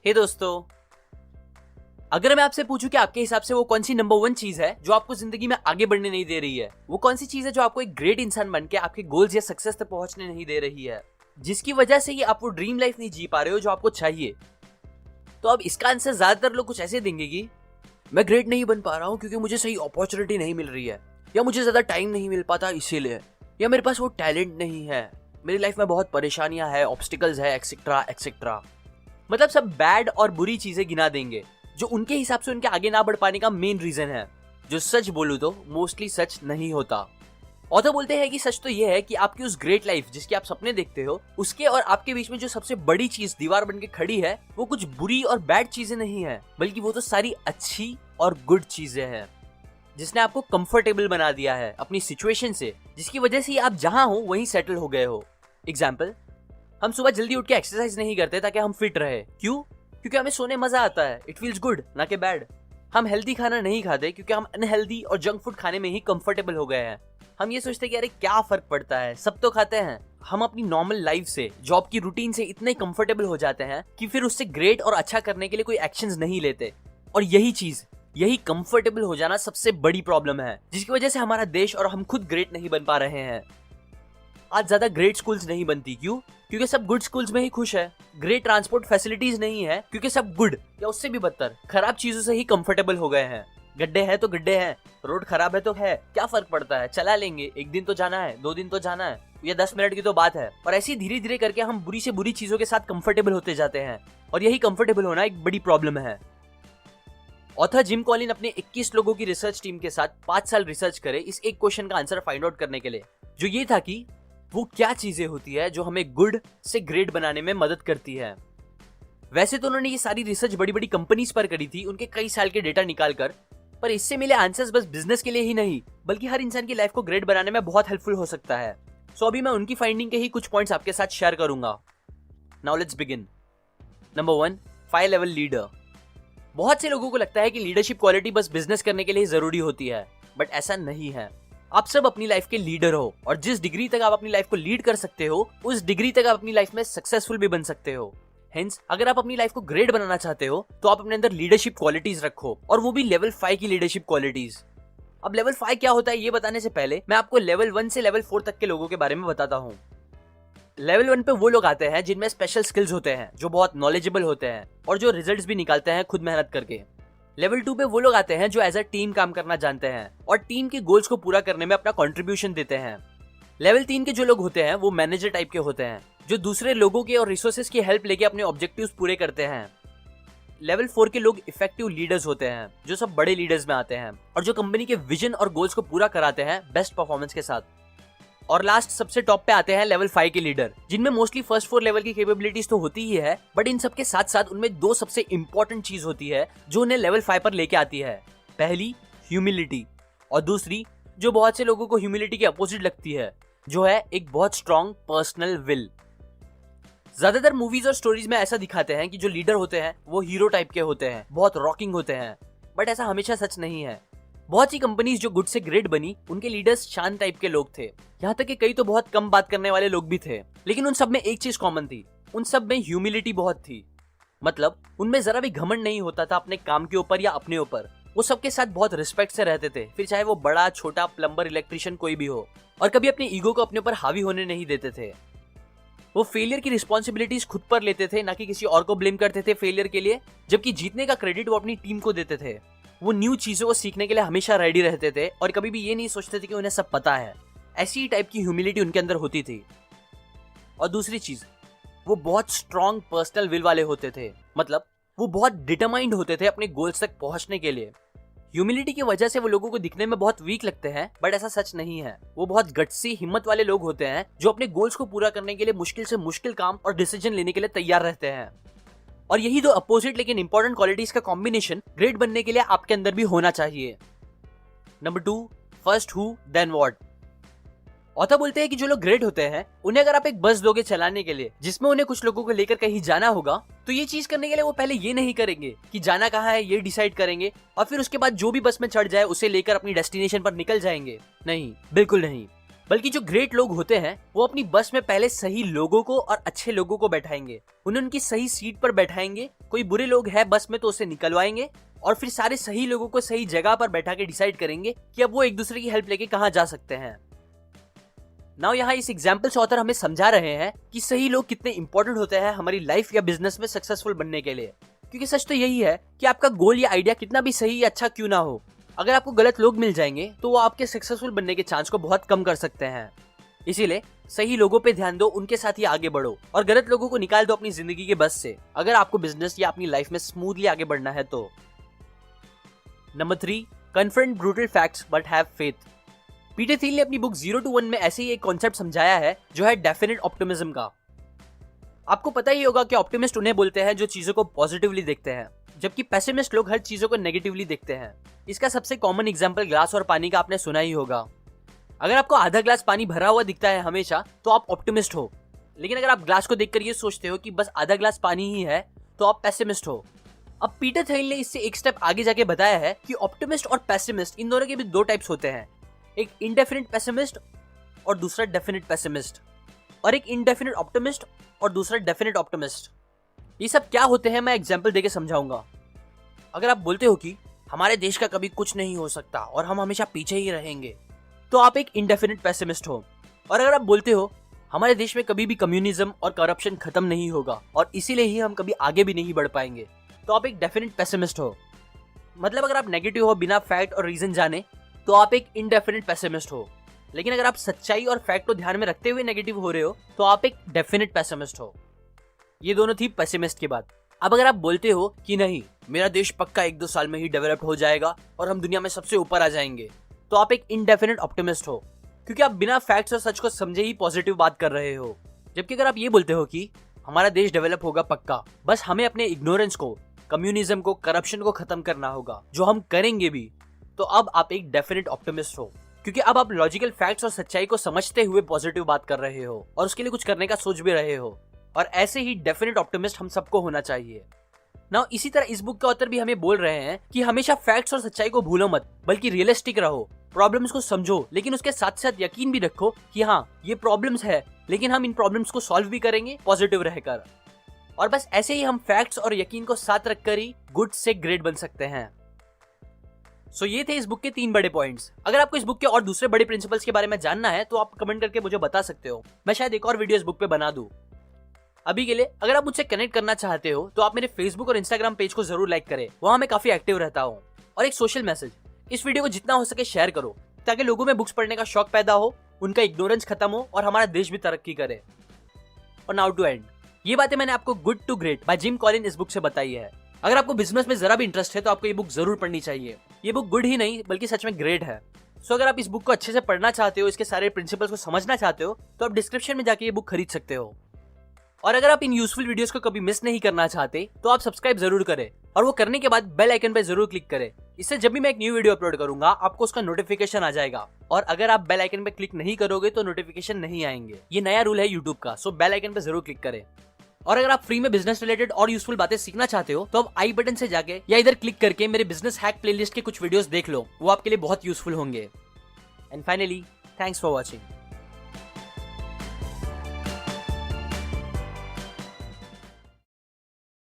हे दोस्तों, अगर मैं आपसे पूछूं कि आपके हिसाब से वो कौन सी नंबर 1 चीज है जो आपको जिंदगी में आगे बढ़ने नहीं दे रही है, वो कौन सी चीज है जो आपको एक ग्रेट इंसान बन के आपके गोल्स या सक्सेस तक पहुंचने नहीं दे रही है, जिसकी वजह से ही आप वो ड्रीम लाइफ नहीं जी पा रहे हो जो आपको चाहिए। तो अब इसका आंसर ज्यादातर लोग कुछ ऐसे देंगे कि मैं ग्रेट नहीं बन पा रहा हूँ क्योंकि मुझे सही अपॉर्चुनिटी नहीं मिल रही है, या मुझे ज्यादा टाइम नहीं मिल पाता इसीलिए, या मेरे पास वो टैलेंट नहीं है, मेरी लाइफ में बहुत परेशानियां है, ऑब्स्टिकल्स है, एक्सेट्रा एक्सेट्रा। मतलब सब बैड और बुरी चीजें गिना देंगे जो उनके हिसाब से उनके आगे ना बढ़ पाने का मेन रीजन है, जो सच बोलूं तो मोस्टली सच नहीं होता। ऑथर बोलते हैं कि सच तो यह है कि आपकी उस ग्रेट लाइफ जिसके आप सपने देखते हो, उसके और आपके बीच में जो सबसे बड़ी चीज दीवार बन के खड़ी है, वो कुछ बुरी और बैड चीजें नहीं है, बल्कि वो तो सारी अच्छी और गुड चीजें हैं, जिसने आपको कंफर्टेबल बना दिया है अपनी सिचुएशन से, जिसकी वजह से आप जहां हो वहीं सेटल हो गए हो। एग्जाम्पल, हम सुबह जल्दी उठ के एक्सरसाइज नहीं करते ताकि हम फिट रहे। क्यों? क्योंकि हमें सोने मजा आता है, इट फील्स गुड, ना कि बैड। हम हेल्दी खाना नहीं खाते क्योंकि हम अनहेल्दी और जंक फूड खाने में ही कंफर्टेबल हो गए हैं। हम ये सोचते हैं कि अरे क्या फर्क पड़ता है, सब तो खाते हैं। हम अपनी नॉर्मल लाइफ से, जॉब की रूटीन से इतने कंफर्टेबल हो जाते हैं कि फिर उससे ग्रेट और अच्छा करने के लिए कोई एक्शंस नहीं लेते। और यही कंफर्टेबल हो जाना सबसे बड़ी प्रॉब्लम है, जिसकी वजह से हमारा देश और हम खुद ग्रेट नहीं बन पा रहे हैं। आज ज्यादा ग्रेट स्कूल्स नहीं बनती, क्यों? क्योंकि सब गुड स्कूल्स में ही खुश है। ग्रेट ट्रांसपोर्ट फैसिलिटीज नहीं है क्योंकि सब गुड या उससे भी बदतर खराब चीजों से ही कंफर्टेबल हो गए हैं। गड्ढे हैं तो गड्ढे हैं, रोड खराब है तो है, क्या फर्क पड़ता है, चला लेंगे, 1 दिन तो जाना है, 2 दिन तो जाना है, या 10 मिनट की तो बात है। और ऐसे धीरे धीरे करके हम बुरी से बुरी चीजों के साथ कंफर्टेबल होते जाते हैं, और यही कंफर्टेबल होना एक बड़ी प्रॉब्लम है। ऑथर जिम कॉलिन अपने 21 लोगों की रिसर्च टीम के साथ 5 साल रिसर्च करे इस एक क्वेश्चन का आंसर फाइंड आउट करने के लिए, जो ये था कि वो क्या चीजें होती है जो हमें गुड से ग्रेट बनाने में मदद करती है। वैसे तो उन्होंने ये सारी रिसर्च बड़ी बड़ी कंपनीज पर करी थी, उनके कई साल के डेटा निकालकर, पर इससे मिले आंसर्स बस बिजनेस के लिए ही नहीं बल्कि हर इंसान की लाइफ को ग्रेट बनाने में बहुत हेल्पफुल हो सकता है। सो अभी मैं उनकी फाइंडिंग के ही कुछ पॉइंट्स आपके साथ शेयर करूंगा। Now let's begin. Number 1, 5 level leader. बहुत से लोगों को लगता है कि लीडरशिप क्वालिटी बस बिजनेस करने के लिए जरूरी होती है, बट ऐसा नहीं है। आप सब अपनी लाइफ के लीडर हो, और जिस डिग्री तक आप अपनी लाइफ को लीड कर सकते हो, उस डिग्री तक आप अपनी लाइफ में सक्सेसफुल भी बन सकते हो। हेंस, अगर आप अपनी लाइफ को ग्रेट बनाना चाहते हो तो आप अपने अंदर लीडरशिप क्वालिटीज रखो, और वो भी लेवल 5 की लीडरशिप क्वालिटीज। अब लेवल 5 क्या होता है ये बताने से पहले मैं आपको लेवल 1 से लेवल 4 तक के लोगों के बारे में बताता हूँ। लेवल 1 पे वो लोग आते हैं जिनमें स्पेशल स्किल्स होते हैं, जो बहुत नॉलेजेबल होते हैं और जो रिजल्ट्स भी निकालते हैं खुद मेहनत करके। लेवल 2 पे वो लोग आते हैं जो एज अ टीम काम करना जानते हैं और टीम के गोल्स को पूरा करने में अपना कंट्रीब्यूशन देते हैं। लेवल 3 के जो लोग होते हैं वो मैनेजर टाइप के होते हैं, जो दूसरे लोगों के और रिसोर्सेज की हेल्प लेके अपने ऑब्जेक्टिव्स पूरे करते हैं। लेवल 4 के लोग इफेक्टिव लीडर्स होते हैं, जो सब बड़े लीडर्स में आते हैं और जो कंपनी के विजन और गोल्स को पूरा कराते हैं बेस्ट परफॉर्मेंस के साथ। और लास्ट सबसे टॉप पे आते हैं लेवल 5 के लीडर, जिनमें मोस्टली फर्स्ट 4 लेवल की कैपेबिलिटीज तो होती ही है, बट इन सबके साथ साथ उनमें 2 सबसे इंपॉर्टेंट चीज होती है जो उन्हें लेवल 5 पर लेके आती है। पहली ह्यूमिलिटी, और दूसरी जो बहुत से लोगों को ह्यूमिलिटी के अपोजिट लगती है, जो है एक बहुत स्ट्रॉन्ग पर्सनल विल। ज्यादातर मूवीज और स्टोरीज में ऐसा दिखाते हैं कि जो लीडर होते हैं वो हीरो टाइप के होते हैं, बहुत रॉकिंग होते हैं, बट ऐसा हमेशा सच नहीं है। बहुत सी कंपनीज जो गुड से ग्रेट बनी, उनके लीडर्स शांत टाइप के लोग थे, यहाँ तक कि कई तो बहुत कम बात करने वाले लोग भी थे, लेकिन उन सब में एक चीज कॉमन थी, उन सब में ह्यूमिलिटी बहुत थी। मतलब उनमें जरा भी घमंड नहीं होता था अपने काम के ऊपर या अपने ऊपर। वो सबके साथ बहुत रिस्पेक्ट से रहते थे, फिर चाहे वो बड़ा छोटा प्लम्बर इलेक्ट्रिशियन कोई भी हो, और कभी अपने ईगो को अपने ऊपर हावी होने नहीं देते थे। वो फेलियर की रिस्पॉन्सिबिलिटीज खुद पर लेते थे, ना कि किसी और को ब्लेम करते थे फेलियर के लिए, जबकि जीतने का क्रेडिट वो अपनी टीम को देते थे। वो न्यू चीजों को सीखने के लिए हमेशा रेडी रहते थे और कभी भी ये नहीं सोचते थे कि उन्हें सब पता है। ऐसी टाइप की ह्यूमिलिटी उनके अंदर होती थी। और दूसरी चीज, वो बहुत स्ट्रॉन्ग पर्सनल विल वाले होते थे, मतलब वो बहुत डिटरमाइंड होते थे अपने गोल्स तक पहुंचने के लिए। ह्यूमिलिटी की वजह से वो लोगों को दिखने में बहुत वीक लगते हैं, बट ऐसा सच नहीं है। वो बहुत गट्सी हिम्मत वाले लोग होते हैं जो अपने गोल्स को पूरा करने के लिए मुश्किल से मुश्किल काम और डिसीजन लेने के लिए तैयार रहते हैं। और यही 2 अपोजिट लेकिन इंपॉर्टेंट क्वालिटीज का कॉम्बिनेशन ग्रेट बनने के लिए आपके अंदर भी होना चाहिए। Number 2, first who then what. Author बोलते हैं कि जो लोग ग्रेट होते हैं, उन्हें अगर आप एक बस दोगे चलाने के लिए जिसमें उन्हें कुछ लोगों को लेकर कहीं जाना होगा, तो ये चीज करने के लिए वो पहले ये नहीं करेंगे कि जाना कहाँ है ये डिसाइड करेंगे और फिर उसके बाद जो भी बस में चढ़ जाए उसे लेकर अपनी डेस्टिनेशन पर निकल जाएंगे। नहीं, बिल्कुल नहीं। बल्कि जो ग्रेट लोग होते हैं वो अपनी बस में पहले सही लोगों को और अच्छे लोगों को बैठाएंगे, उन्हें उनकी सही सीट पर बैठाएंगे, कोई बुरे लोग हैं बस में तो उसे निकलवाएंगे और फिर सारे सही लोगों को सही जगह पर बैठा के डिसाइड करेंगे कि अब वो एक दूसरे की हेल्प लेके कहां जा सकते हैं। नाउ यहाँ इस एग्जाम्पल से ऑथर हमें समझा रहे हैं कि सही लोग कितने इंपॉर्टेंट होते हैं हमारी लाइफ या बिजनेस में सक्सेसफुल बनने के लिए। क्योंकि सच तो यही है कि आपका गोल या आइडिया कितना भी सही या अच्छा क्यों ना हो, अगर आपको गलत लोग मिल जाएंगे तो वो आपके सक्सेसफुल बनने के चांस को बहुत कम कर सकते हैं। इसीलिए सही लोगों पे ध्यान दो, उनके साथ ही आगे बढ़ो और गलत लोगों को निकाल दो अपनी जिंदगी के बस से, अगर आपको बिजनेस या अपनी लाइफ में स्मूथली आगे बढ़ना है तो। Number 3, confront brutal facts but have faith. Peter थियल ने अपनी बुक 0 to 1 में ऐसे ही एक कॉन्सेप्ट समझाया है जो है डेफिनेट ऑप्टिमिज्म का। आपको पता ही होगा कि ऑप्टिमिस्ट उन्हें बोलते हैं जो चीजों को पॉजिटिवली देखते हैं, जबकि पेसिमिस्ट लोग हर चीजों को नेगेटिवली देखते हैं। इसका सबसे कॉमन एग्जांपल ग्लास और पानी का आपने सुना ही होगा। अगर आपको आधा ग्लास पानी भरा हुआ दिखता है हमेशा तो आप ऑप्टिमिस्ट हो, लेकिन अगर आप ग्लास को देखकर ये सोचते हो कि बस आधा ग्लास पानी ही है तो आप पेसिमिस्ट हो। अब पीटर थियल ने इससे एक स्टेप आगे जाके बताया है कि ऑप्टिमिस्ट और पेसिमिस्ट इन दोनों के भी 2 टाइप्स होते हैं, एक इंडेफिनिट पेसिमिस्ट और दूसरा डेफिनेट पेसिमिस्ट, और एक इंडेफिनिट ऑप्टिमिस्ट और दूसरा डेफिनेट ऑप्टिमिस्ट। ये सब क्या होते हैं मैं एग्जांपल देके समझाऊंगा। अगर आप बोलते हो कि हमारे देश का कभी कुछ नहीं हो सकता और हम हमेशा पीछे ही रहेंगे तो आप एक इंडेफिनिट पेसिमिस्ट हो। और अगर आप बोलते हो हमारे देश में कभी भी कम्युनिज्म और करप्शन खत्म नहीं होगा और इसीलिए ही हम कभी आगे भी नहीं बढ़ पाएंगे तो आप एक डेफिनेट पेसिमिस्ट हो। मतलब अगर आप नेगेटिव हो बिना फैक्ट और रीजन जाने तो आप एक इंडेफिनिट पेसिमिस्ट हो, लेकिन अगर आप सच्चाई और फैक्ट को ध्यान में रखते हुए नेगेटिव हो रहे हो तो आप एक डेफिनेट पेसिमिस्ट हो। ये दोनों थी पेसिमिस्ट की बात। अब अगर आप बोलते हो कि नहीं मेरा देश पक्का 1-2 साल में ही डेवलप हो जाएगा और हम दुनिया में सबसे ऊपर आ जाएंगे तो आप एक इंडेफिनिट ऑप्टिमिस्ट हो, क्योंकि आप बिना फैक्ट्स और सच को समझे ही पॉजिटिव बात कर रहे हो। जबकि अगर आप ये बोलते हो कि हमारा देश डेवलप होगा पक्का, बस हमें अपने इग्नोरेंस को, कम्युनिज्म को, करप्शन को खत्म करना होगा, जो हम करेंगे भी, तो अब आप एक डेफिनेट ऑप्टिमिस्ट हो, क्योंकि अब आप लॉजिकल फैक्ट्स और सच्चाई को समझते हुए पॉजिटिव बात कर रहे हो और उसके लिए कुछ करने का सोच भी रहे हो। और ऐसे ही डेफिनेट ऑप्टिमिस्ट हम सबको होना चाहिए। नाउ इसी तरह इस बुक के ऑथर भी हमें बोल रहे हैं कि हमेशा फैक्ट्स और सच्चाई को भूलो मत, बल्कि रियलिस्टिक रहो, प्रॉब्लम्स को समझो, लेकिन उसके साथ साथ यकीन भी रखो कि हाँ ये प्रॉब्लम्स है, लेकिन हम इन प्रॉब्लम्स को सॉल्व भी करेंगे पॉजिटिव रहकर। और बस ऐसे ही हम फैक्ट्स और यकीन को साथ रखकर ही गुड से ग्रेट बन सकते हैं। सो ये थे इस बुक के 3 बड़े पॉइंट्स। अगर आपको इस बुक के और दूसरे बड़े प्रिंसिपल्स के बारे में जानना है तो आप कमेंट करके मुझे बता सकते हो, मैं शायद एक और वीडियो इस बुक पे बना दूं। अभी के लिए अगर आप मुझसे कनेक्ट करना चाहते हो तो आप मेरे फेसबुक और इंस्टाग्राम पेज को जरूर लाइक करें, वहां मैं काफी एक्टिव रहता हूँ। और एक सोशल मैसेज, इस वीडियो को जितना हो सके शेयर करो ताकि लोगों में बुक्स पढ़ने का शौक पैदा हो, उनका इग्नोरेंस खत्म हो और हमारा देश भी तरक्की करे। और नाउ टू एंड, ये बातें मैंने आपको good to great by Jim Collins इस बुक से बताई है। अगर आपको बिजनेस में जरा भी इंटरेस्ट है तो आपको ये बुक जरूर पढ़नी चाहिए। ये बुक गुड ही नहीं बल्कि सच में ग्रेट है। सो अगर आप इस बुक को अच्छे से पढ़ना चाहते हो, इसके सारे प्रिंसिपल्स को समझना चाहते हो तो आप डिस्क्रिप्शन में जाके ये बुक खरीद सकते हो। और अगर आप इन यूजफुल वीडियोस को कभी मिस नहीं करना चाहते तो आप सब्सक्राइब जरूर करें और वो करने के बाद बेल आइकन पे जरूर क्लिक करें। इससे जब भी मैं एक न्यू वीडियो अपलोड करूंगा आपको उसका नोटिफिकेशन आ जाएगा। और अगर आप बेल आइकन पे क्लिक नहीं करोगे तो नोटिफिकेशन नहीं आएंगे। ये नया रूल है यूट्यूब का, सो बेल आइकन पे जरूर क्लिक करें। और अगर आप फ्री में बिजनेस रिलेटेड और यूजफुल बातें सीखना चाहते हो तो आप आई बटन से जाके या इधर क्लिक करके मेरे बिजनेस हैक प्लेलिस्ट के कुछ वीडियोस देख लो, वो आपके लिए बहुत यूजफुल होंगे। And finally, thanks for watching.